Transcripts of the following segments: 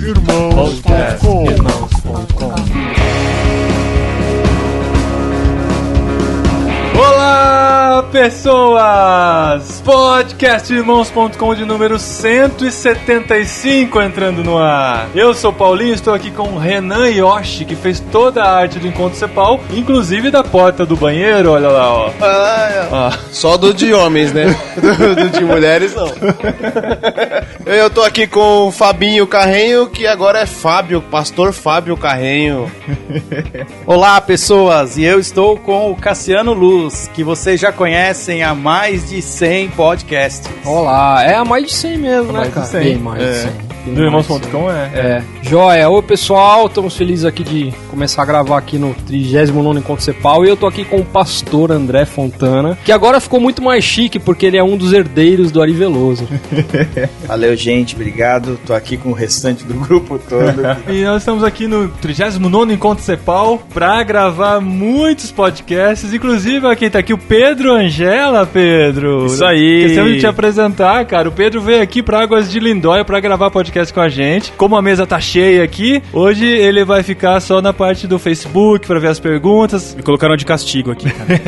Irmãos.com. Olá, pessoas! Podcastirmãos.com de número 175 entrando no ar. Eu sou o Paulinho, estou aqui com o Renan Yoshi, que fez toda a arte do Encontro Cepal, inclusive da porta do banheiro, olha lá, ó. Só do de homens, né? do de mulheres, não. Eu tô aqui com o Fabinho Carrenho, que agora é Fábio, pastor Fábio Carrenho. Olá, pessoas, e eu estou com o Cassiano Luz, que vocês já conhecem há mais de 100 podcasts. Olá, é há mais de 100 mesmo, né, cara? Bem mais de 100. Do Irmãos.com Joia, oi pessoal, estamos felizes aqui de começar a gravar aqui no 39º Encontro Cepal, e eu tô aqui com o pastor André Fontana, que agora ficou muito mais chique, porque ele é um dos herdeiros do Ari Veloso. Valeu, gente, obrigado, tô aqui com o restante do grupo todo. E nós estamos aqui no 39º Encontro Cepal pra gravar muitos podcasts, inclusive quem tá aqui, o Pedro Angela. Pedro, isso aí. Esquecemos de te apresentar, cara. O Pedro veio aqui pra Águas de Lindóia pra gravar podcast com a gente. Como a mesa tá cheia aqui, hoje ele vai ficar só na parte do Facebook pra ver as perguntas. Me colocaram de castigo aqui, cara.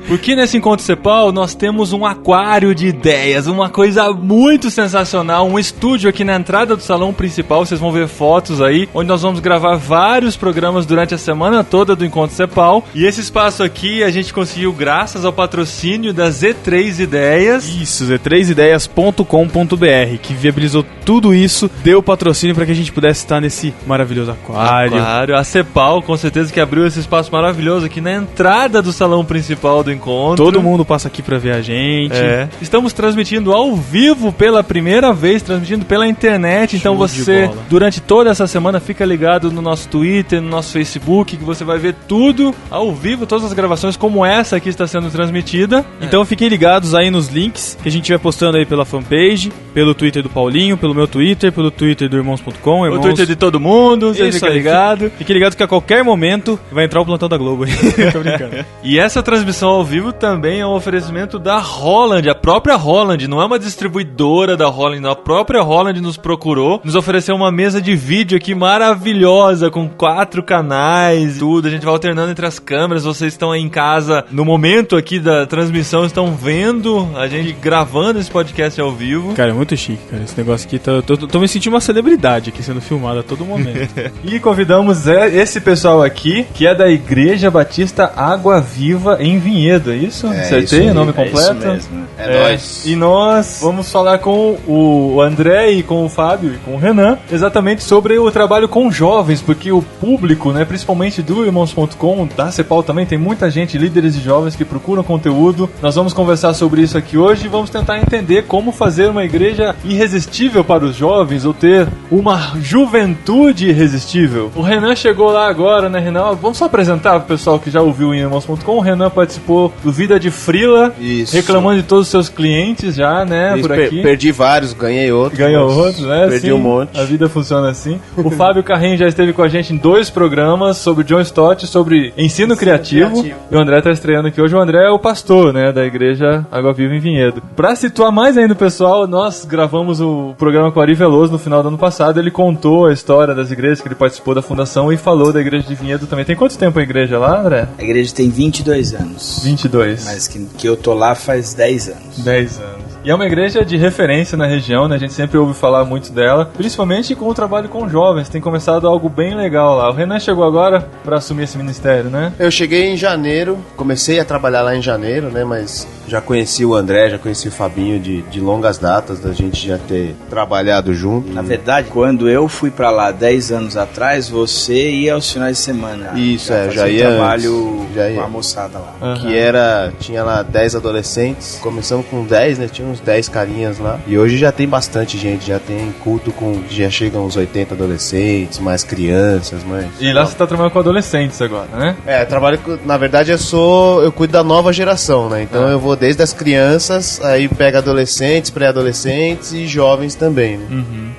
Porque nesse Encontro Cepal nós temos um aquário de ideias, uma coisa muito sensacional, um estúdio aqui na entrada do salão principal, vocês vão ver fotos aí, onde nós vamos gravar vários programas durante a semana toda do Encontro Cepal. E esse espaço aqui a gente conseguiu graças ao patrocínio da Z3 Ideias. Isso, z3ideias.com.br, que viabilizou tudo isso, deu patrocínio para que a gente pudesse estar nesse maravilhoso aquário. A Cepal, com certeza, que abriu esse espaço maravilhoso aqui na entrada do salão principal do encontro. Todo mundo passa aqui para ver a gente. Estamos transmitindo ao vivo pela primeira vez, transmitindo pela internet. Então você, durante toda essa semana, fica ligado no nosso Twitter, no nosso Facebook, que você vai ver tudo ao vivo, todas as gravações como essa aqui está sendo transmitida. Então fiquem ligados aí nos links que a gente vai postando aí pela fanpage, pelo Twitter do Paulinho, pelo meu Twitter, pelo Twitter do Irmãos.com. O Twitter de todo mundo, você fica ligado. Fique ligado que a qualquer momento vai entrar o plantão da Globo aí. Tô brincando. E essa transmissão ao vivo também é um oferecimento da Holland, a própria Holland, não é uma distribuidora da Holland, não. A própria Holland nos procurou, nos ofereceu uma mesa de vídeo aqui maravilhosa, com 4 canais, tudo. A gente vai alternando entre as câmeras, vocês estão aí em casa, no momento aqui da transmissão, estão vendo a gente gravando esse podcast ao vivo. Cara, é muito chique, cara, esse negócio aqui, tô me sentindo uma celebridade aqui sendo filmado a todo momento. E convidamos esse pessoal aqui, que é da Igreja Batista Água Viva em Vinhedo, é isso? Acertei o nome completo? É isso mesmo. Nóis. E nós vamos falar com o André e com o Fábio e com o Renan exatamente sobre o trabalho com jovens, porque o público, né, principalmente do Irmãos.com, da Cepal também, tem muita gente, líderes de jovens que procuram conteúdo. Nós vamos conversar sobre isso aqui hoje e vamos tentar entender como fazer uma igreja irresistível para os jovens, ou ter uma juventude irresistível. O Renan chegou lá agora, né, Renan? Vamos só apresentar pro pessoal que já ouviu em Irmãos.com. O Renan participou do Vida de Frila, reclamando de todos os seus clientes já, né, por aqui. Perdi vários, ganhei outros. Ganhou outros, né? Perdi Sim, um monte. A vida funciona assim. O Fábio Carrenho já esteve com a gente em 2 programas sobre John Stott, sobre ensino criativo. E o André tá estreando aqui hoje. O André é o pastor, né, da Igreja Água Viva em Vinhedo. Pra situar mais ainda o pessoal, nós gravamos o programa com o Ari Veloso no final do ano passado. Ele contou a história das igrejas que ele participou da fundação e falou da Igreja de Vinhedo também. Tem quanto tempo a igreja lá, André? A igreja tem 22 anos. 22. Mas que eu tô lá faz 10 anos. 10 anos. E é uma igreja de referência na região, né? A gente sempre ouve falar muito dela, principalmente com o trabalho com jovens. Tem começado algo bem legal lá. O Renan chegou agora para assumir esse ministério, né? Eu cheguei em janeiro, comecei a trabalhar lá em janeiro, né? Mas já conheci o André, já conheci o Fabinho de longas datas, da gente já ter trabalhado junto. Na verdade, quando eu fui pra lá 10 anos atrás, você ia aos finais de semana. Isso, já ia trabalho já ia. com a moçada lá. Que tinha lá 10 adolescentes, começamos com 10, né? Tinha uns 10 carinhas lá. E hoje já tem bastante gente, já tem culto com... Já chegam uns 80 adolescentes, mais crianças, mais... E lá você tá trabalhando com adolescentes agora, né? Trabalho com... Na verdade, eu cuido da nova geração, né? Então eu vou desde as crianças, aí pego adolescentes, pré-adolescentes e jovens também, né?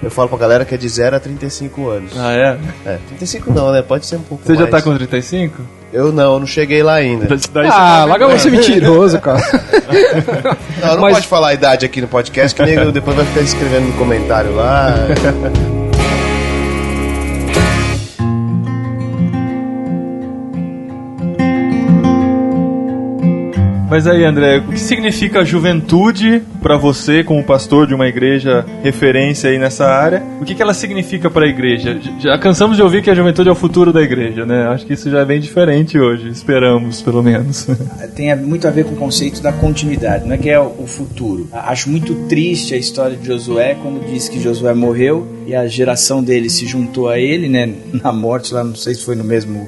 Eu falo pra galera que é de 0 a 35 anos. Ah, é? 35 não, né? Pode ser um pouco Você mais. já tá com 35? Eu não cheguei lá ainda. Larga você mentiroso, cara. Não pode falar a idade aqui no podcast, que nego depois vai ficar escrevendo no comentário lá. Mas aí, André, o que significa a juventude pra você, como pastor de uma igreja referência aí nessa área? O que ela significa pra igreja? Já cansamos de ouvir que a juventude é o futuro da igreja, né? Acho que isso já é bem diferente hoje, esperamos, pelo menos. Tem muito a ver com o conceito da continuidade, não é que é o futuro. Acho muito triste a história de Josué, quando diz que Josué morreu e a geração dele se juntou a ele, né? Na morte, lá não sei se foi no mesmo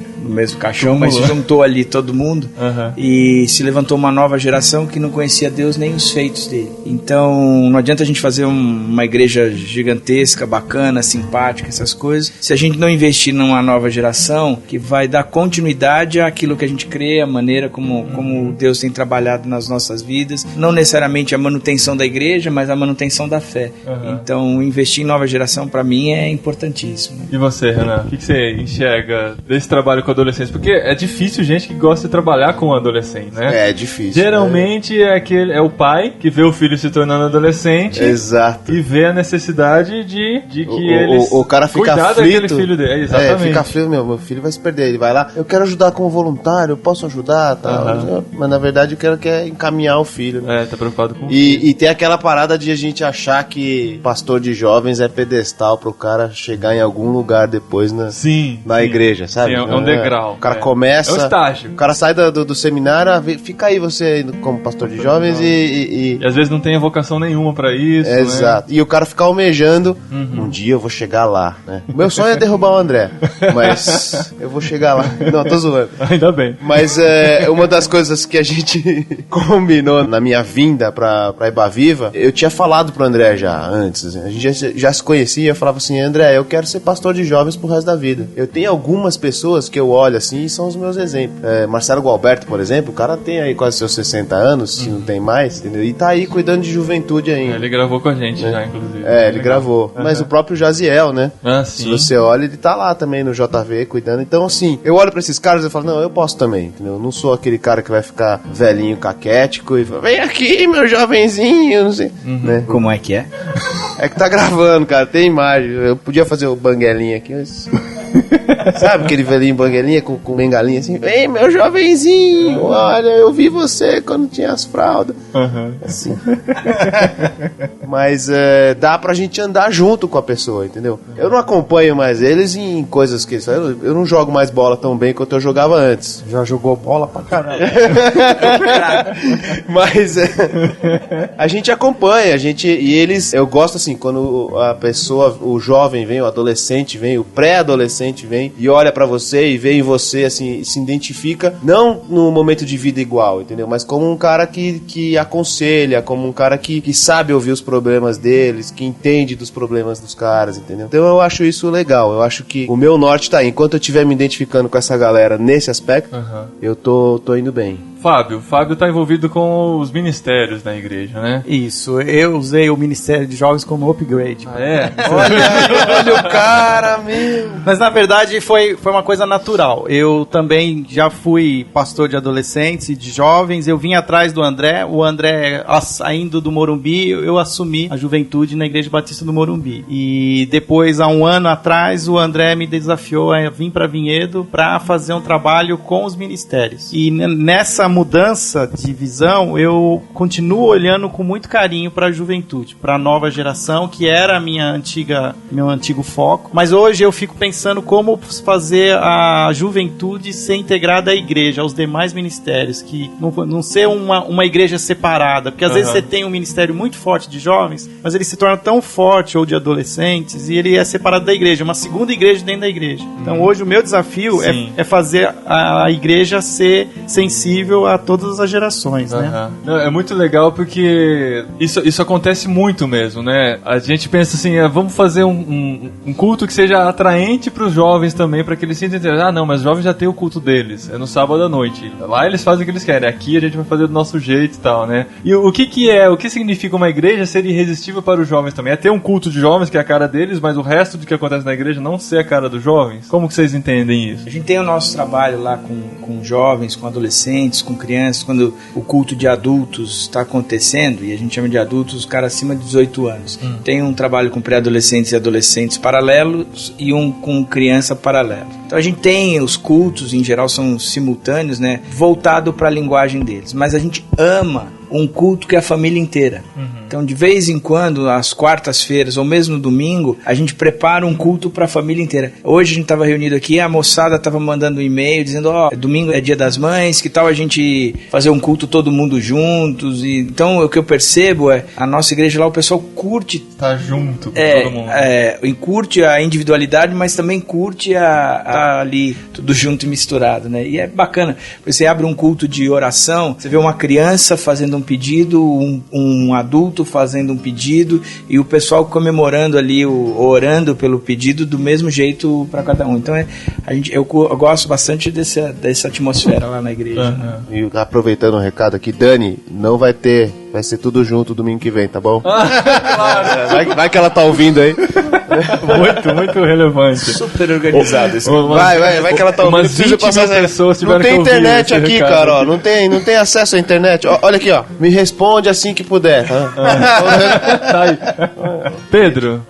caixão, mas se juntou ali todo mundo e se levantou uma nova geração que não conhecia Deus nem os feitos dele. Então não adianta a gente fazer uma igreja gigantesca, bacana, simpática, essas coisas, se a gente não investir numa nova geração que vai dar continuidade àquilo que a gente crê, a maneira como Deus tem trabalhado nas nossas vidas, não necessariamente a manutenção da igreja, mas a manutenção da fé. Então investir em nova geração para mim é importantíssimo. E você, Renan, o que você enxerga desse trabalho com adolescentes? Porque é difícil gente que gosta de trabalhar com adolescente, né? É difícil. Geralmente é o pai que vê o filho se tornando adolescente. Exato. E vê a necessidade de que eles o cara fica cuidar aflito. daquele filho dele. Exatamente. Fica aflito, meu filho vai se perder. Ele vai lá, eu quero ajudar como voluntário, eu posso ajudar, tal. Mas na verdade eu quero encaminhar o filho. Né? Tá preocupado com e tem aquela parada de a gente achar que pastor de jovens é pedestal pro cara chegar em algum lugar depois na igreja, sabe? Sim, é um degrau. O cara começa... É um estágio. O cara sai do seminário, fica aí você como pastor de jovens e às vezes não tem vocação nenhuma pra isso. Exato. Né? E o cara fica almejando, um dia eu vou chegar lá, né? O meu sonho é derrubar o André, mas eu vou chegar lá. Não, tô zoando. Ainda bem. Mas uma das coisas que a gente combinou na minha vinda pra Ibaviva, eu tinha falado pro André já antes, a gente já se conhecia, eu falava assim, André, eu quero ser pastor de jovens pro resto da vida. Eu tenho algumas pessoas que eu olho assim e são os meus exemplos. Marcelo Gualberto, por exemplo, o cara tem aí quase seus 60 anos, se não tem mais, entendeu? E tá aí cuidando de juventude ainda. Ele gravou com a gente já, inclusive. Ele gravou. Mas o próprio Jaziel, né? Sim. Se você olha, ele tá lá também no JV cuidando. Então, assim, eu olho pra esses caras e falo, não, eu posso também, entendeu? Eu não sou aquele cara que vai ficar velhinho, caquético e fala, vem aqui, meu jovenzinho, não sei. Né? Como é que é? É que tá gravando, cara, tem imagem. Eu podia fazer o banguelinha aqui, mas... Sabe aquele velhinho banguelinha com bengalinha assim? Vem, meu jovenzinho, olha, eu vi você quando tinha as fraldas. Assim. Mas dá pra gente andar junto com a pessoa, entendeu? Eu não acompanho mais eles em coisas que eles fazem. Eu não jogo mais bola tão bem quanto eu jogava antes. Já jogou bola pra caralho. Mas a gente acompanha, e eles, eu gosto assim, quando a pessoa, o jovem vem, o adolescente vem, o pré-adolescente vem e olha pra você e vê em você, assim, se identifica, não no momento de vida igual, entendeu? Mas como um cara que aconselha, como um cara que sabe ouvir os problemas deles, que entende dos problemas dos caras, entendeu? Então eu acho isso legal, eu acho que o meu norte tá aí. Enquanto eu estiver me identificando com essa galera nesse aspecto, eu tô indo bem. Fábio tá envolvido com os ministérios na igreja, né? Isso, eu usei o Ministério de Jovens como upgrade. Olha o cara, meu! Mas na verdade foi uma coisa natural. Eu também já fui pastor de adolescentes e de jovens, eu vim atrás do André, o André saindo do Morumbi, eu assumi a juventude na Igreja Batista do Morumbi. E depois, há um ano atrás, o André me desafiou a vir para Vinhedo para fazer um trabalho com os ministérios. E nessa mudança de visão, eu continuo olhando com muito carinho para a juventude, para a nova geração, que era meu antigo foco. Mas hoje eu fico pensando como fazer a juventude ser integrada à igreja, aos demais ministérios, que não ser uma igreja separada, porque às vezes você tem um ministério muito forte de jovens, mas ele se torna tão forte, ou de adolescentes, e ele é separado da igreja, uma segunda igreja dentro da igreja. Então hoje o meu desafio é fazer a igreja ser sensível a todas as gerações, né? Não, é muito legal porque isso acontece muito mesmo, né? A gente pensa assim, vamos fazer um culto que seja atraente para pros jovens também, pra que eles sintam interesse. Ah, não, mas os jovens já tem o culto deles, é no sábado à noite. Lá eles fazem o que eles querem, aqui a gente vai fazer do nosso jeito e tal, né? E o que significa uma igreja ser irresistível para os jovens também? É ter um culto de jovens, que é a cara deles, mas o resto do que acontece na igreja não ser a cara dos jovens? Como que vocês entendem isso? A gente tem o nosso trabalho lá com jovens, com adolescentes, com crianças, quando o culto de adultos está acontecendo, e a gente chama de adultos os caras acima de 18 anos. Tem um trabalho com pré-adolescentes e adolescentes paralelos e um com criança paralelo. Então a gente tem os cultos, em geral são simultâneos, né, voltado para a linguagem deles, mas a gente ama um culto que é a família inteira. Então, de vez em quando, às quartas-feiras ou mesmo no domingo, a gente prepara um culto para a família inteira. Hoje a gente estava reunido aqui, a moçada estava mandando um e-mail dizendo, domingo é dia das mães, que tal a gente fazer um culto todo mundo juntos? E, então, o que eu percebo é, a nossa igreja lá, o pessoal curte... Tá junto com todo mundo. E curte a individualidade, mas também curte a ali, tudo junto e misturado, né? E é bacana. Você abre um culto de oração, você vê uma criança fazendo um pedido, um adulto fazendo um pedido e o pessoal comemorando ali, orando pelo pedido do mesmo jeito para cada um. Então eu gosto bastante dessa atmosfera lá na igreja. Né? E aproveitando o recado aqui, Dani, não vai ser tudo junto domingo que vem, tá bom? Claro. Vai que ela tá ouvindo aí. Muito relevante. Super organizado esse Vai que ela tá ouvindo. Umas 20 mil pessoas não tem que internet aqui, recado, cara, ó. Não tem acesso à internet. Olha aqui, ó. Me responde assim que puder. Tá aí. Pedro,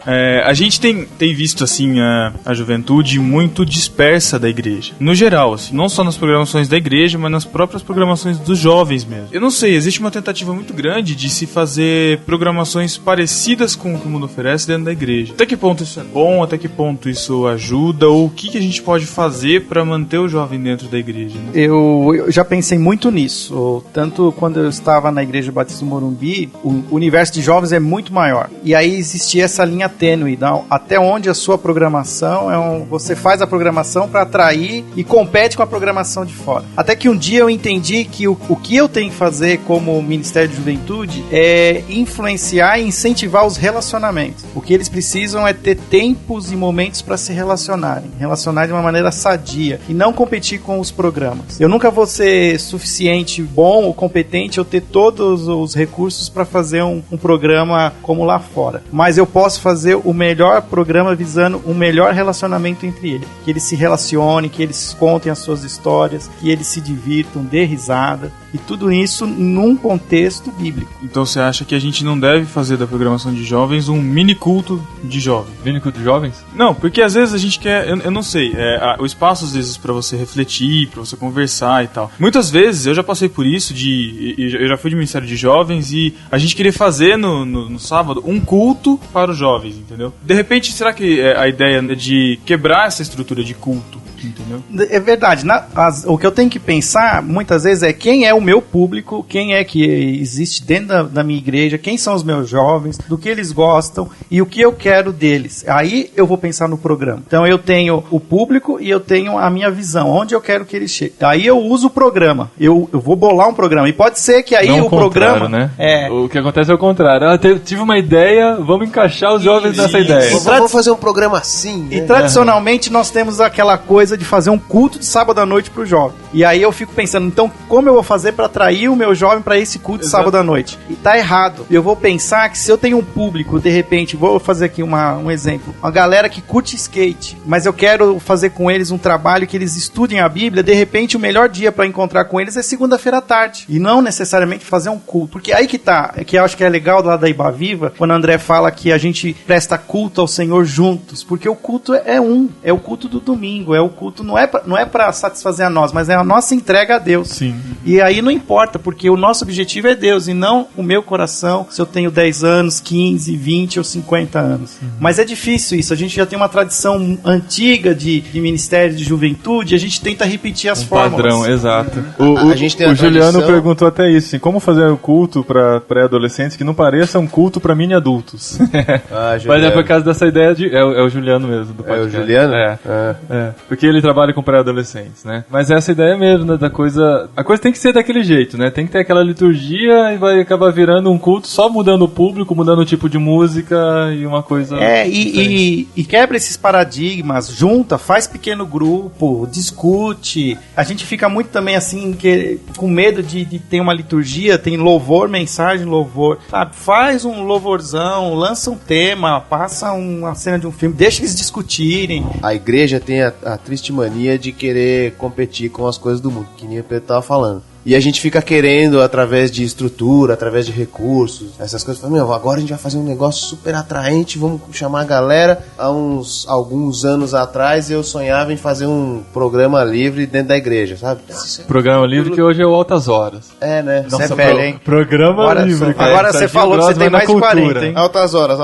a gente tem visto assim a juventude muito dispersa da igreja. No geral, assim, não só nas programações da igreja, mas nas próprias programações dos jovens mesmo. Eu não sei, existe uma tentativa muito grande de se fazer programações parecidas com o que o mundo oferece dentro da igreja. Até que ponto isso é bom? Até que ponto isso ajuda? Ou o que a gente pode fazer para manter o jovem dentro da igreja? Né? Eu já pensei muito nisso. Tanto quando eu estava na Igreja Batista do Morumbi, o universo de jovens é muito maior. E aí existia essa linha tênue, até onde a sua programação você faz a programação para atrair e compete com a programação de fora. Até que um dia eu entendi que o que eu tenho que fazer como Ministério de Juventude é influenciar e incentivar os relacionamentos. O que eles precisam é ter tempos e momentos para se relacionar de uma maneira sadia e não competir com os programas. Eu nunca vou ser suficiente bom ou competente ou ter todos os recursos para fazer um programa como lá fora. Mas eu posso fazer o melhor programa visando um melhor relacionamento entre eles. Que eles se relacionem, que eles contem as suas histórias, que eles se divirtam, dê risada. E tudo isso num contexto bíblico. Então você acha que a gente não deve fazer da programação de jovens um mini culto de jovens? Mini culto de jovens? Não, porque às vezes a gente quer, eu não sei, o espaço às vezes pra você refletir, pra você conversar e tal. Muitas vezes eu já passei por isso, eu já fui de ministério de jovens e a gente queria fazer no sábado um culto para os jovens, entendeu? De repente, será que a ideia é de quebrar essa estrutura de culto? Entendeu? É verdade. O que eu tenho que pensar muitas vezes é quem é o meu público, quem é que existe dentro da minha igreja, quem são os meus jovens, do que eles gostam e o que eu quero deles. Aí eu vou pensar no programa. Então eu tenho o público e eu tenho a minha visão, onde eu quero que eles cheguem. Aí eu uso o programa. Eu vou bolar um programa. E pode ser que aí não o programa... Né? O que acontece é o contrário. Tive uma ideia, vamos encaixar os jovens nessa ideia. Vamos fazer um programa assim, né? E tradicionalmente nós temos aquela coisa de fazer um culto de sábado à noite pro jovem. E aí eu fico pensando, então como eu vou fazer para atrair o meu jovem para esse culto de sábado à noite? E tá errado. Eu vou pensar que se eu tenho um público, de repente, vou fazer aqui um exemplo, uma galera que curte skate, mas eu quero fazer com eles um trabalho que eles estudem a Bíblia, de repente o melhor dia para encontrar com eles é segunda-feira à tarde. E não necessariamente fazer um culto. Porque aí que tá, que eu acho que é legal lá da Iba Viva, quando o André fala que a gente presta culto ao Senhor juntos, porque o culto é o culto do domingo, é o culto, não é para satisfazer a nós, mas é a nossa entrega a Deus. Sim. E aí não importa, porque o nosso objetivo é Deus e não o meu coração, se eu tenho 10 anos, 15, 20 ou 50 anos. Mas é difícil isso, a gente já tem uma tradição antiga de ministério de juventude, a gente tenta repetir as fórmulas. Padrão, exato. A gente tem o Juliano perguntou até isso, assim, como fazer um culto para pré-adolescentes que não pareça um culto para mini adultos. Mas é por causa dessa ideia de... É o Juliano mesmo, do podcast. É o Juliano? Porque ele trabalha com pré-adolescentes, né? Mas essa ideia ideia mesmo, né, da coisa... A coisa tem que ser daquele jeito, né? Tem que ter aquela liturgia e vai acabar virando um culto só mudando o público, mudando o tipo de música e uma coisa... E quebra esses paradigmas, junta, faz pequeno grupo, discute. A gente fica muito também assim, com medo de ter uma liturgia, tem louvor, mensagem, louvor, sabe? Faz um louvorzão, lança um tema, passa uma cena de um filme, deixa eles discutirem. A igreja tem a triste mania de querer competir com as coisas do mundo, que nem o Pedro tava falando. E a gente fica querendo, através de estrutura, através de recursos, essas coisas. Agora a gente vai fazer um negócio super atraente, vamos chamar a galera. Há alguns anos atrás eu sonhava em fazer um programa livre dentro da igreja, sabe? Programa livre que hoje é o Altas Horas. É, né? Nossa, você é velho, hein? Programa livre. Agora você falou que você tem mais de 40, hein? Altas horas.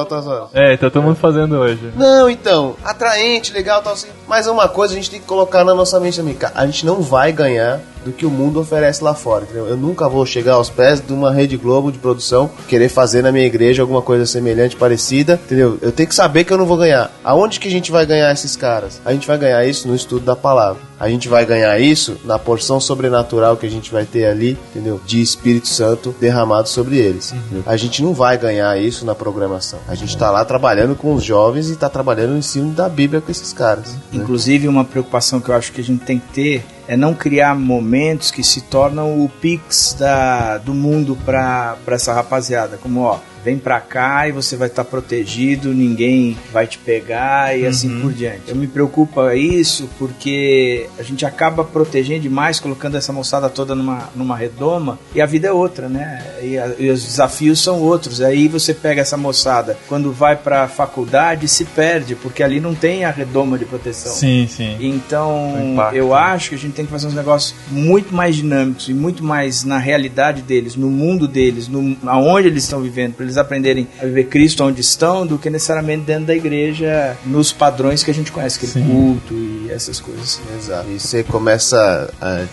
É, tá todo mundo fazendo hoje. Não, então, atraente, legal, tal assim. Mas uma coisa a gente tem que colocar na nossa mente também, cara. A gente não vai ganhar do que o mundo oferece lá fora, entendeu? Eu nunca vou chegar aos pés de uma Rede Globo de produção, querer fazer na minha igreja alguma coisa semelhante, parecida, entendeu? Eu tenho que saber que eu não vou ganhar. Aonde que a gente vai ganhar esses caras? A gente vai ganhar isso no estudo da palavra. A gente vai ganhar isso na porção sobrenatural que a gente vai ter ali, entendeu? De Espírito Santo derramado sobre eles. A gente não vai ganhar isso na programação. A gente tá lá trabalhando com os jovens e tá trabalhando no ensino da Bíblia com esses caras. Inclusive, uma preocupação que eu acho que a gente tem que ter é não criar momentos que se tornam o Pix do mundo para essa rapaziada. Como, ó, vem pra cá e você vai estar protegido, ninguém vai te pegar e assim por diante. Eu me preocupa isso porque a gente acaba protegendo demais, colocando essa moçada toda numa redoma, e a vida é outra, né? E os desafios são outros. Aí você pega essa moçada, quando vai pra faculdade, se perde, porque ali não tem a redoma de proteção. Sim, sim. Então, eu acho que a gente tem que fazer uns negócios muito mais dinâmicos e muito mais na realidade deles, no mundo deles, aonde eles estão vivendo, para eles aprenderem a viver Cristo onde estão, do que necessariamente dentro da igreja, nos padrões que a gente conhece, aquele culto e essas coisas. Exato. E você começa,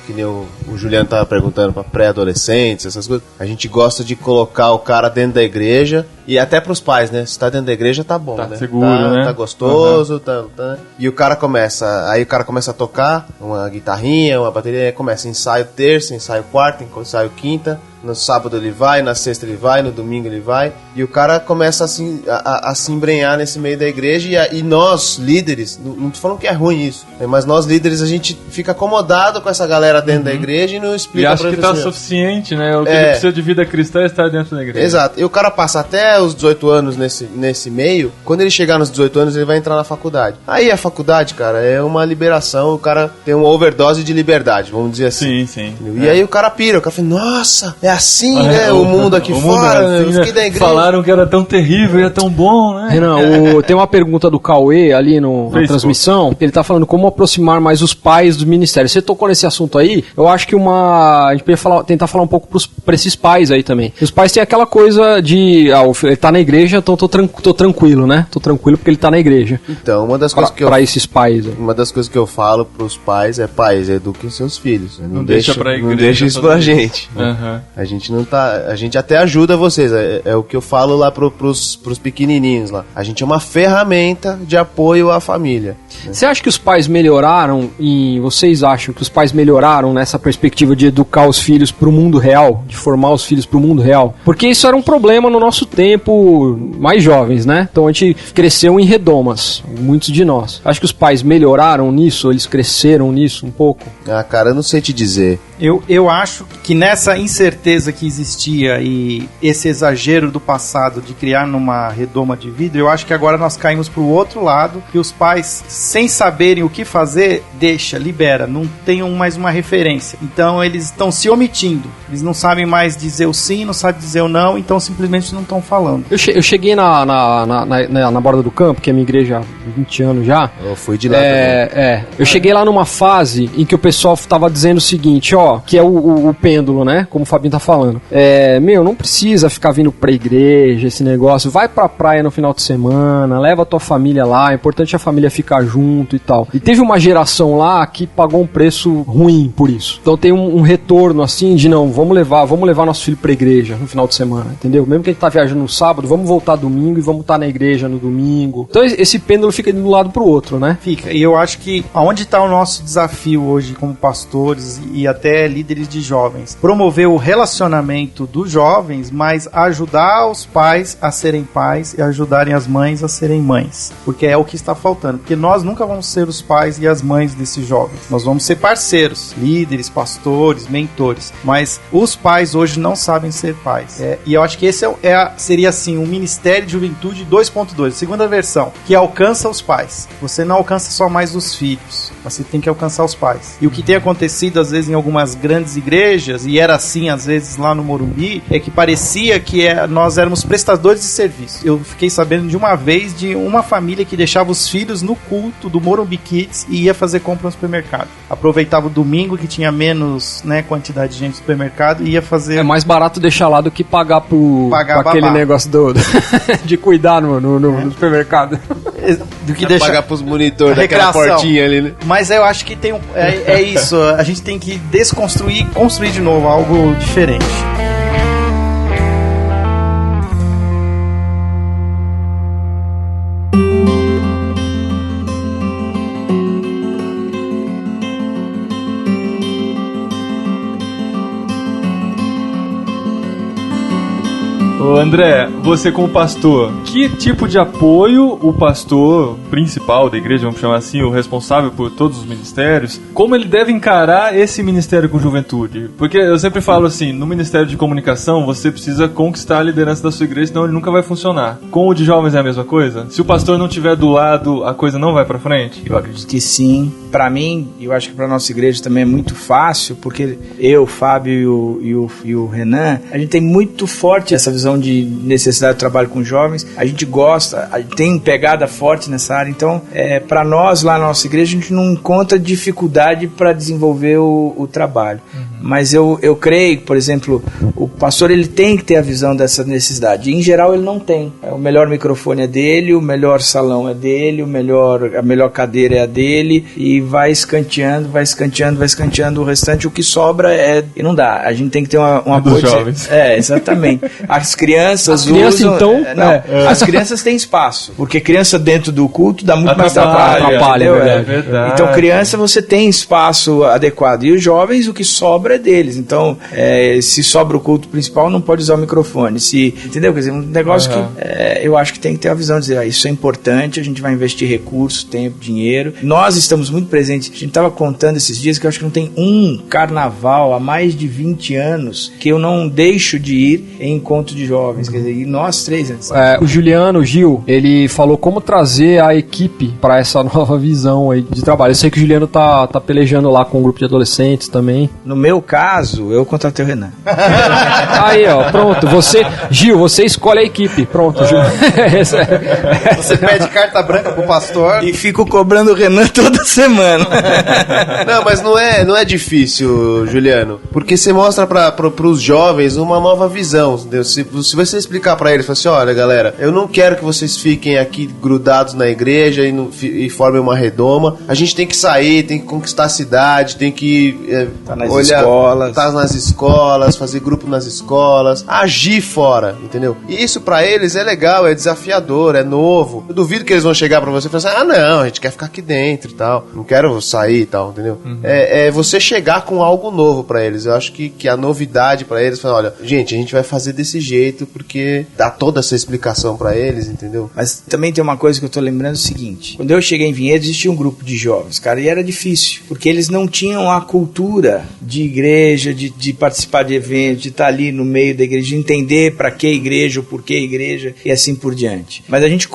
que nem o Juliano tava perguntando para pré-adolescentes, essas coisas, a gente gosta de colocar o cara dentro da igreja, e até pros pais, né? Se tá dentro da igreja, tá bom, tá né? Seguro, né? Tá gostoso, tá. E o cara começa a tocar uma guitarrinha, uma bateria, começa ensaio terça, ensaio quarta, ensaio quinta, no sábado ele vai, na sexta ele vai, no domingo ele vai, e o cara começa assim, a se embrenhar nesse meio da igreja, e nós, líderes, não tô falando que é ruim isso, né? Mas nós, líderes, a gente fica acomodado com essa galera dentro da igreja e não explica. E acha que tá suficiente, né? O que ele precisa de vida cristã é estar dentro da igreja. Exato. E o cara passa até os 18 anos nesse meio. Quando ele chegar nos 18 anos, ele vai entrar na faculdade. Aí a faculdade, cara, é uma liberação. O cara tem uma overdose de liberdade, vamos dizer assim. Sim. E aí o cara pira. O cara fala, nossa, é assim, né? O mundo aqui fora. É assim, eu fiquei da igreja. Falaram que era tão terrível e é tão bom, né? Renan, tem uma pergunta do Cauê ali na transmissão. Ele tá falando como aproximar mais os pais do ministério. Você tocou nesse assunto aí. Eu acho que a gente podia tentar falar um pouco pra esses pais aí também. Os pais têm aquela coisa de ele tá na igreja, então tô tranquilo, né? Tô tranquilo porque ele tá na igreja. Então, uma das coisas pra esses pais. Uma das coisas que eu falo pros pais é: pais, eduquem seus filhos. Não deixa pra igreja. Não deixa isso pra gente. Uhum. A gente não tá. A gente até ajuda vocês. É o que eu falo lá pros pequenininhos lá. A gente é uma ferramenta de apoio à família. Você acha que os pais melhoraram, e vocês acham que os pais melhoraram nessa perspectiva de educar os filhos pro mundo real, de formar os filhos pro mundo real? Porque isso era um problema no nosso tempo, mais jovens, né? Então a gente cresceu em redomas, muitos de nós. Acho que os pais melhoraram nisso, eles cresceram nisso um pouco? Ah, cara, eu não sei te dizer. Eu acho que nessa incerteza que existia e esse exagero do passado de criar numa redoma de vidro, eu acho que agora nós caímos pro outro lado, que os pais, sem saberem o que fazer, libera, não tem mais uma referência. Então eles estão se omitindo, eles não sabem mais dizer o sim, não sabem dizer o não, então simplesmente não estão falando. Eu cheguei na borda do campo, que é a minha igreja há 20 anos já. Eu fui de lá também. Eu cheguei lá numa fase em que o pessoal tava dizendo o seguinte, que é o pêndulo, né? Como o Fabinho tá falando. Não precisa ficar vindo pra igreja, esse negócio. Vai pra praia no final de semana, leva a tua família lá, é importante a família ficar junto e tal. E teve uma geração lá que pagou um preço ruim por isso. Então tem um retorno assim de não, vamos levar nosso filho pra igreja no final de semana, entendeu? Mesmo que a gente tá viajando sábado, vamos voltar domingo e vamos estar na igreja no domingo. Então esse pêndulo fica de um lado pro outro, né? Fica. E eu acho que aonde está o nosso desafio hoje como pastores e até líderes de jovens? Promover o relacionamento dos jovens, mas ajudar os pais a serem pais e ajudarem as mães a serem mães. Porque é o que está faltando. Porque nós nunca vamos ser os pais e as mães desses jovens. Nós vamos ser parceiros, líderes, pastores, mentores. Mas os pais hoje não sabem ser pais. E eu acho que esse seria assim um Ministério de Juventude 2.2, segunda versão, que alcança os pais. Você não alcança só mais os filhos, você tem que alcançar os pais. E o que tem acontecido às vezes em algumas grandes igrejas, e era assim às vezes lá no Morumbi, é que parecia que nós éramos prestadores de serviço. Eu fiquei sabendo de uma vez de uma família que deixava os filhos no culto do Morumbi Kids e ia fazer compra no supermercado. Aproveitava o domingo que tinha menos, né, quantidade de gente no supermercado e ia fazer... É mais barato deixar lá do que pagar por aquele negócio de cuidar no supermercado. Do que deixar... Pagar pros monitores daquela portinha ali, né? Mas eu acho que é isso. A gente tem que desconstruir e construir de novo algo diferente. Ô André, você como pastor, que tipo de apoio o pastor principal da igreja, vamos chamar assim, o responsável por todos os ministérios, como ele deve encarar esse ministério com juventude? Porque eu sempre falo assim, no ministério de comunicação você precisa conquistar a liderança da sua igreja, senão ele nunca vai funcionar. Com o de jovens é a mesma coisa? Se o pastor não estiver do lado, a coisa não vai pra frente? Eu acredito que sim. Pra mim, eu acho que pra nossa igreja também é muito fácil, porque eu, o Fábio e o Renan, a gente tem muito forte essa visão de necessidade de trabalho com jovens. A gente gosta, tem pegada forte nessa área. Então, para nós lá na nossa igreja, a gente não encontra dificuldade para desenvolver o trabalho. Mas eu creio, por exemplo, o pastor ele tem que ter a visão dessa necessidade. Em geral, ele não tem. O melhor microfone é dele, o melhor salão é dele, a melhor cadeira é a dele, e vai escanteando, o restante, o que sobra e não dá. A gente tem que ter um apoio. Dos jovens. Exatamente. As crianças usam... então... As crianças têm espaço, porque criança dentro do culto dá muito mais trabalho. É verdade. Então, criança, você tem espaço adequado. E os jovens, o que sobra é deles. Então, se sobra o culto principal, não pode usar o microfone. Entendeu? Quer dizer, um negócio que eu acho que tem que ter a visão de dizer, isso é importante, a gente vai investir recursos, tempo, dinheiro. Nós estamos muito presentes. A gente estava contando esses dias que eu acho que não tem um carnaval há mais de 20 anos que eu não deixo de ir em encontro de jovens. Quer dizer, e nós três antes. O Juliano, o Gil, ele falou como trazer a equipe para essa nova visão aí de trabalho. Eu sei que o Juliano tá pelejando lá com um grupo de adolescentes também. No meu caso, eu contratei o Renan. Aí, ó, pronto. Gil, você escolhe a equipe. Pronto, Gil. Você pede carta branca pro pastor e fico cobrando o Renan toda semana. Não, mas não é difícil, Juliano, porque você mostra pros jovens uma nova visão, entendeu? Se você explicar pra eles, fala assim, olha galera, eu não quero que vocês fiquem aqui grudados na igreja e formem uma redoma, a gente tem que sair, tem que conquistar a cidade, tem que tá nas escolas, fazer grupo nas escolas, agir fora, entendeu? E isso pra eles é legal, é desafiador, é novo. Eu duvido que eles vão chegar pra você e falar assim, não, a gente quer ficar aqui dentro e tal, não quero sair e tal, entendeu? É você chegar com algo novo pra eles. Eu acho que a novidade pra eles, olha, gente, a gente vai fazer desse jeito porque dá toda essa explicação pra eles, entendeu? Mas também tem uma coisa que eu tô lembrando, o seguinte, quando eu cheguei em Vinhedo existia um grupo de jovens, cara, e era difícil, porque eles não tinham a cultura de igreja, de participar de eventos, de estar ali no meio da igreja, de entender pra que igreja, ou por que igreja, e assim por diante. Mas a gente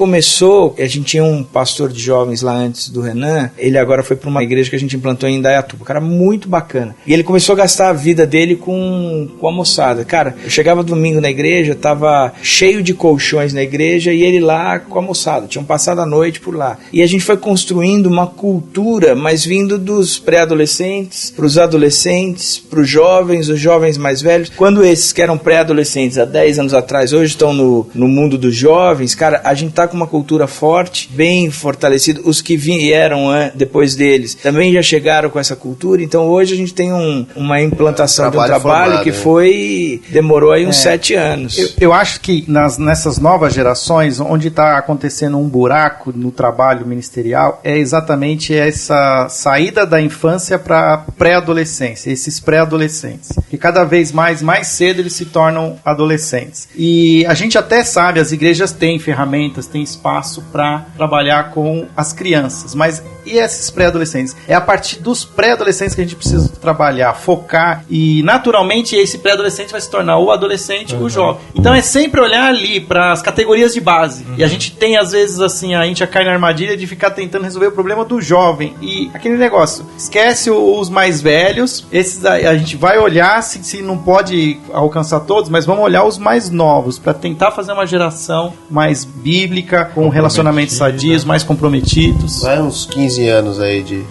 tinha um pastor de jovens lá antes do Renan, ele agora foi pra uma igreja que a gente implantou em Indaiatuba, cara, muito bacana. E ele começou a gastar a vida dele com a moçada. Cara, eu chegava domingo na igreja, tava cheio de colchões na igreja e ele lá com a moçada, tinham passado a noite por lá. E a gente foi construindo uma cultura, mas vindo dos pré-adolescentes, pros adolescentes, pros jovens, os jovens mais velhos. Quando esses que eram pré-adolescentes há 10 anos atrás, hoje estão no mundo dos jovens, cara, a gente tá com uma cultura forte, bem fortalecida. Os que vieram depois deles também já chegaram com essa cultura, então hoje a gente tem uma implantação de um trabalho formado, que demorou aí uns 7 anos. Eu acho que nessas novas gerações, onde está acontecendo um buraco no trabalho ministerial, é exatamente essa saída da infância para pré-adolescência, esses pré-adolescentes. E cada vez mais cedo eles se tornam adolescentes. E a gente até sabe, as igrejas têm ferramentas, têm espaço para trabalhar com as crianças, mas e esses pré-adolescentes? É a partir dos pré-adolescentes que a gente precisa trabalhar, focar, e naturalmente esse pré-adolescente vai se tornar o adolescente, o jovem. Então é sempre olhar ali para as categorias de base. E a gente tem, às vezes, assim, a gente cai na armadilha de ficar tentando resolver o problema do jovem. E aquele negócio, esquece os mais velhos, esses a gente vai olhar, se não pode alcançar todos, mas vamos olhar os mais novos, para tentar fazer uma geração mais bíblica, com relacionamentos sadios, mais comprometidos. Vai uns 15 anos aí de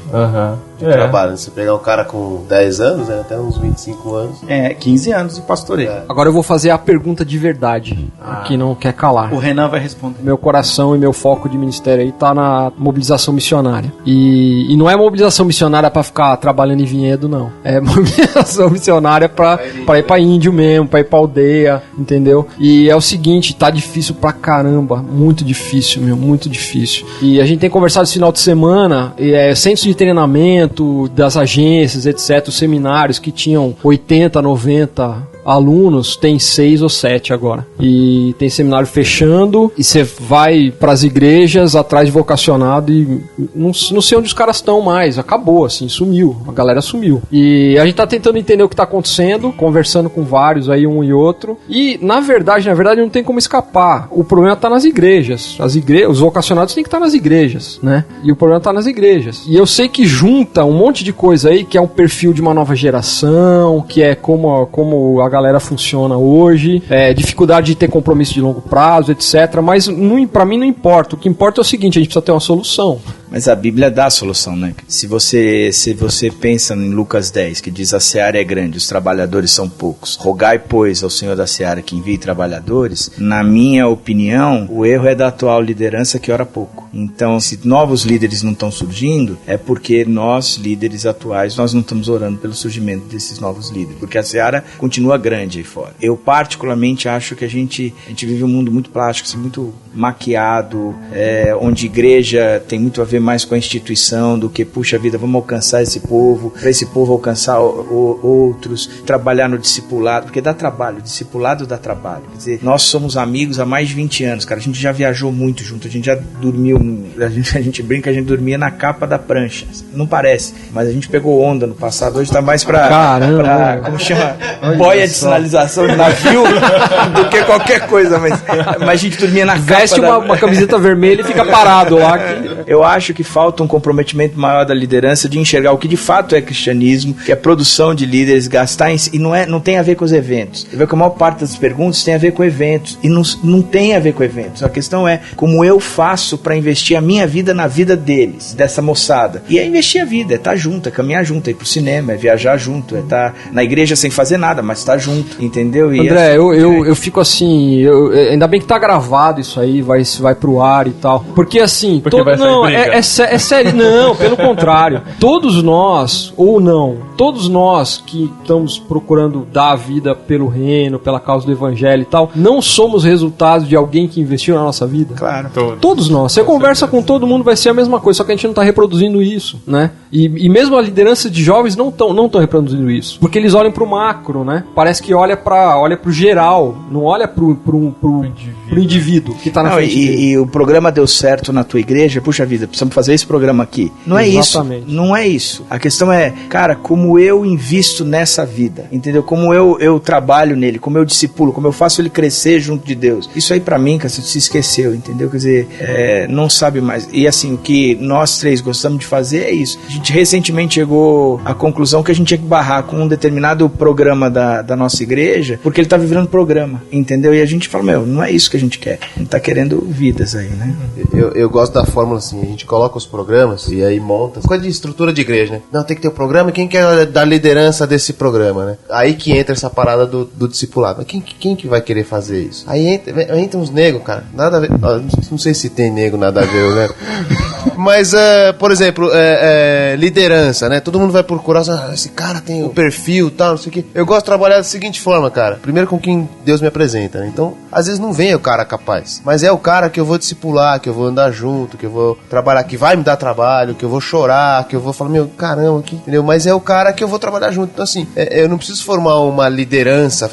trabalho. Você pegar um cara com 10 anos, né, até uns 25 anos. 15 anos de pastoreio. Agora eu vou fazer a pergunta de verdade, que não quer calar. O Renan vai responder. Meu coração e meu foco de ministério aí tá na mobilização missionária. E não é mobilização missionária pra ficar trabalhando em vinhedo, não. É mobilização missionária pra ir pra índio mesmo, pra ir pra aldeia, entendeu? E é o seguinte, tá difícil pra caramba, muito difícil, muito difícil. E a gente tem conversado esse final de semana, centros de treinamento das agências, etc., os seminários que tinham 80, 90 alunos, tem 6 ou 7 agora. E tem seminário fechando, e você vai pras igrejas atrás de vocacionado e não sei onde os caras estão mais. Acabou, assim, sumiu. A galera sumiu. E a gente tá tentando entender o que tá acontecendo, conversando com vários aí, um e outro. E, na verdade, não tem como escapar. O problema tá nas igrejas. Os vocacionados têm que estar nas igrejas, né? E o problema tá nas igrejas. E eu sei que junta um monte de coisa aí, que é um perfil de uma nova geração, que é como a galera funciona hoje, dificuldade de ter compromisso de longo prazo, etc. Mas pra mim não importa. O que importa é o seguinte, a gente precisa ter uma solução. Mas a Bíblia dá a solução, né? Se você pensa em Lucas 10, que diz: a seara é grande, os trabalhadores são poucos. Rogai, pois, ao Senhor da seara que envie trabalhadores. Na minha opinião, o erro é da atual liderança que ora pouco. Então, se novos líderes não estão surgindo, é porque nós, líderes atuais, nós não estamos orando pelo surgimento desses novos líderes. Porque a seara continua grande aí fora. Eu particularmente acho que a gente vive um mundo muito plástico, assim, muito maquiado, onde igreja tem muito a ver mais com a instituição do que, puxa vida, vamos alcançar esse povo, para esse povo alcançar outros, trabalhar no discipulado, porque dá trabalho, discipulado dá trabalho. Quer dizer, nós somos amigos há mais de 20 anos, cara, a gente já viajou muito junto, a gente já dormiu, a gente brinca, a gente dormia na capa da prancha, não parece, mas a gente pegou onda no passado, hoje tá mais pra como chama, boia de sinalização de navio do que qualquer coisa, mas a gente dormia na capa. Veste uma camiseta vermelha e fica parado lá. Eu acho que falta um comprometimento maior da liderança de enxergar o que de fato é cristianismo, que é produção de líderes, gastar e não tem a ver com os eventos. Você vê que a maior parte das perguntas tem a ver com eventos e não tem a ver com eventos. A questão é como eu faço para investir a minha vida na vida deles, dessa moçada. E é investir a vida, é estar junto, é caminhar junto, é ir pro cinema, é viajar junto, é estar na igreja sem fazer nada, mas estar junto, entendeu? E André, eu fico assim, ainda bem que tá gravado isso aí, vai pro ar e tal. Porque assim, é sério, não, pelo contrário. Todos nós que estamos procurando dar a vida pelo reino, pela causa do evangelho e tal, não somos resultado de alguém que investiu na nossa vida. Claro. Todos nós. Você conversa com todo mundo, vai ser a mesma coisa, só que a gente não tá reproduzindo isso, né? E mesmo a liderança de jovens não estão reproduzindo isso. Porque eles olham pro macro, né? Parece que olha pro geral, não olha pro indivíduo que tá na frente dele. E o programa deu certo na tua igreja, puxa vida, precisamos fazer esse programa aqui. Não é Exatamente. Isso. Não é isso. A questão é, cara, como eu invisto nessa vida, entendeu? Como eu trabalho nele, como eu discipulo, como eu faço ele crescer junto de Deus. Isso aí pra mim, cara, você se esqueceu, entendeu? Quer dizer, não sabe mais. E assim, o que nós três gostamos de fazer é isso. A gente recentemente chegou à conclusão que a gente tinha que barrar com um determinado programa da nossa igreja, porque ele tá vivendo programa, entendeu? E a gente fala, não é isso que a gente quer. A gente tá querendo vidas aí, né? Eu gosto da fórmula assim, a gente coloca os programas e aí monta, coisa de estrutura de igreja, né? Não, tem que ter o programa, quem quer dar liderança desse programa, né? Aí que entra essa parada do discipulado. Quem que vai querer fazer isso? Aí entra uns negros, cara, nada a ver, não sei se tem nego nada a ver, né? Mas, por exemplo, liderança, né? Todo mundo vai procurar, esse cara tem o perfil e tal, não sei o quê. Eu gosto de trabalhar da seguinte forma, cara. Primeiro com quem Deus me apresenta, né? Então, às vezes não vem o cara capaz, mas é o cara que eu vou discipular, que eu vou andar junto, que eu vou trabalhar, que vai me dar trabalho, que eu vou chorar, que eu vou falar, meu, caramba, aqui, entendeu? Mas é o cara que eu vou trabalhar junto. Então, assim, eu não preciso formar uma liderança,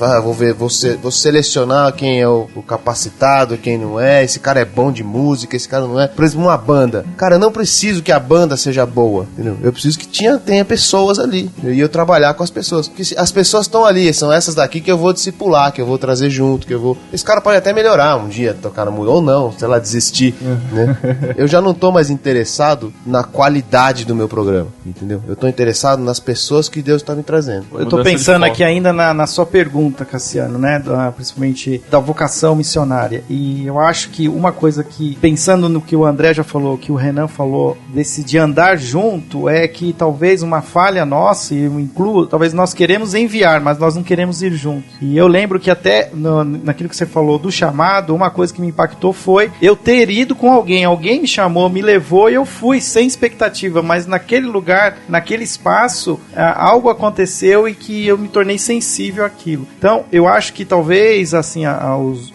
vou selecionar quem é o capacitado, quem não é, esse cara é bom de música, esse cara não é. Por exemplo, uma banda. Cara, eu não preciso que a banda seja boa, entendeu? Eu preciso que tenha pessoas ali, entendeu? E eu trabalhar com as pessoas. Porque as pessoas estão ali, são essas daqui que eu vou discipular, que eu vou trazer junto, que eu vou... Esse cara pode até melhorar um dia, tocar na música, ou não, sei lá, desistir, né? Eu já não tô mais interessado na qualidade do meu programa, entendeu? Eu tô interessado nas pessoas que Deus tá me trazendo. Eu tô pensando aqui ainda na sua pergunta, Cassiano, né? Principalmente da vocação missionária. E eu acho que uma coisa que, pensando no que o André já falou, que o Renan falou, de andar junto, é que talvez uma falha nossa, e eu incluo, talvez nós queremos enviar, mas nós não queremos ir junto. E eu lembro que até naquilo que você falou do chamado, uma coisa que me impactou foi eu ter ido com alguém me chamou, me levou e eu fui sem expectativa, mas naquele lugar, naquele espaço, algo aconteceu e que eu me tornei sensível àquilo. Então, eu acho que talvez, assim,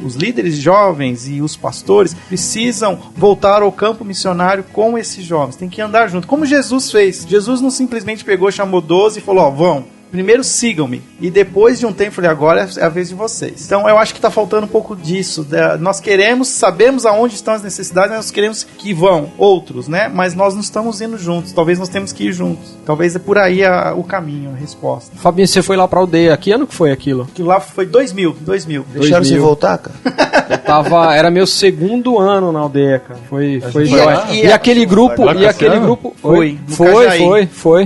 os líderes jovens e os pastores precisam voltar ao campo missionário com esses jovens, tem que andar junto, como Jesus fez. Jesus não simplesmente pegou, chamou 12 e falou, vão. Primeiro sigam-me. E depois de um tempo, falei, agora é a vez de vocês. Então eu acho que está faltando um pouco disso. Nós sabemos aonde estão as necessidades, nós queremos que vão outros, né? Mas nós não estamos indo juntos. Talvez nós temos que ir juntos. Talvez é por aí o caminho, a resposta. Fabinho, você foi lá pra aldeia. Que ano que foi aquilo? Aquilo lá foi 2000. Deixaram você voltar, cara? Era meu segundo ano na aldeia, cara. Foi e aquele grupo, foi.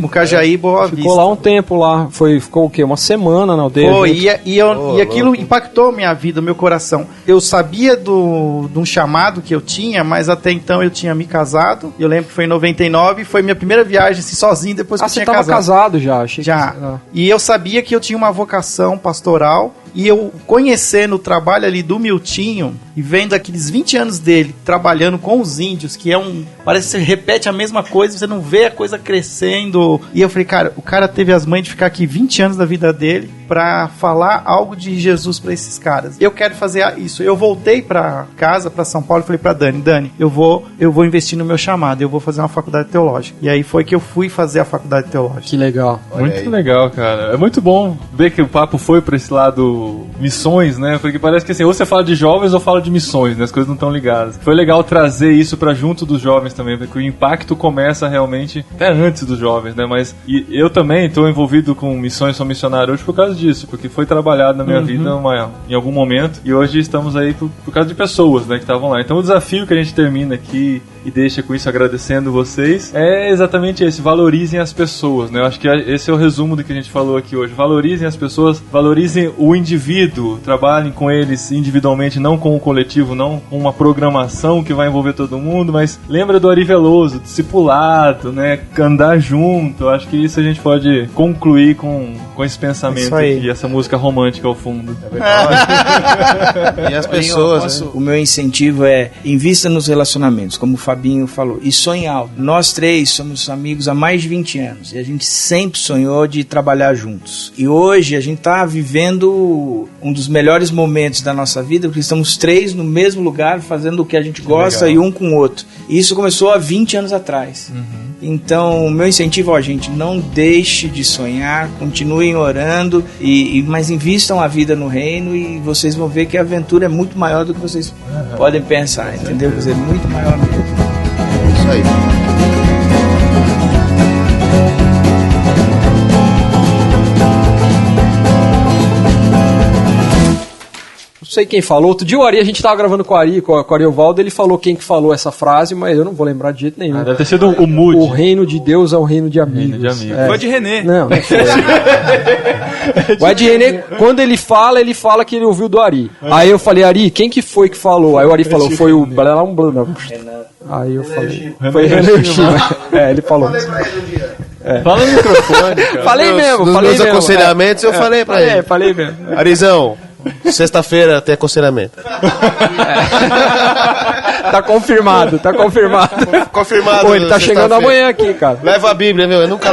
No Cajaí, Boa Vista. Ficou lá um tempo lá. Ficou o quê? Uma semana na aldeia. Foi, e aquilo impactou minha vida, meu coração. Eu sabia de um chamado que eu tinha, mas até então eu tinha me casado. Eu lembro que foi em 99, foi minha primeira viagem assim, sozinho, depois que eu tinha casado. Você estava casado já? Achei já. E eu sabia que eu tinha uma vocação pastoral. E eu conhecendo o trabalho ali do Miltinho e vendo aqueles 20 anos dele trabalhando com os índios, que parece que você repete a mesma coisa, você não vê a coisa crescendo. E eu falei, cara, o cara teve as mães de ficar aqui 20 anos da vida dele pra falar algo de Jesus pra esses caras. Eu quero fazer isso. Eu voltei pra casa, pra São Paulo, e falei pra Dani, eu vou investir no meu chamado, eu vou fazer uma faculdade teológica. E aí foi que eu fui fazer a faculdade teológica. Que legal. Muito legal, cara. É muito bom ver que o papo foi pra esse lado missões, né? Porque parece que assim, ou você fala de jovens ou fala de missões, né? As coisas não estão ligadas. Foi legal trazer isso pra junto dos jovens também, porque o impacto começa realmente até antes dos jovens, né? Mas eu também estou envolvido com missões, sou missionário hoje por causa disso, porque foi trabalhado na minha vida em algum momento, e hoje estamos aí por causa de pessoas, né, que estavam lá. Então o desafio que a gente termina aqui e deixa com isso agradecendo vocês é exatamente esse: valorizem as pessoas, né? Eu acho que esse é o resumo do que a gente falou aqui hoje. Valorizem as pessoas, valorizem o indivíduo, trabalhem com eles individualmente, não com o coletivo, não com uma programação que vai envolver todo mundo, mas lembra do Ari Veloso, discipulado, né? Andar junto. Eu acho que isso a gente pode concluir com esse pensamento e essa música romântica ao fundo. É verdade. E as pessoas, o meu incentivo é invista nos relacionamentos, como o Fabinho falou, e sonhe alto. Nós três somos amigos há mais de 20 anos e a gente sempre sonhou de trabalhar juntos. E hoje a gente está vivendo um dos melhores momentos da nossa vida, porque estamos três no mesmo lugar fazendo o que a gente gosta e um com o outro. E isso começou há 20 anos atrás. Então, o meu incentivo, gente, não deixe de sonhar, continuem orando, mas invistam a vida no reino e vocês vão ver que a aventura é muito maior do que vocês podem pensar, entendeu? Quer dizer, muito maior mesmo. É isso aí. Não sei quem falou. Outro dia o Ari, a gente tava gravando com o Ariovaldo, ele falou quem que falou essa frase, mas eu não vou lembrar de jeito nenhum. Deve ter sido o Moody. O reino de Deus é um reino de amigos. Foi de René. Não foi. O Ed René, quando ele fala que ele ouviu do Ari. Aí eu falei, Ari, quem que foi que falou? Aí o Ari falou, foi o... Aí eu falei, foi René Chiva. Ele falou. Fala no microfone, cara. Falei mesmo. Nos meus aconselhamentos eu falei pra ele. Falei mesmo. Arizão, Sexta-feira tem aconselhamento. Tá confirmado. Confirmado. Pô, ele tá chegando sexta-feira. amanhã aqui, cara. Leva a Bíblia, meu. Eu nunca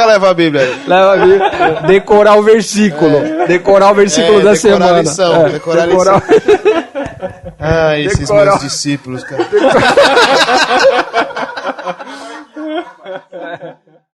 leva a Bíblia. Leva a Bíblia. Decorar o versículo. Decorar o versículo da semana. Lição, decorar a lição. Ai, esses meus discípulos, cara.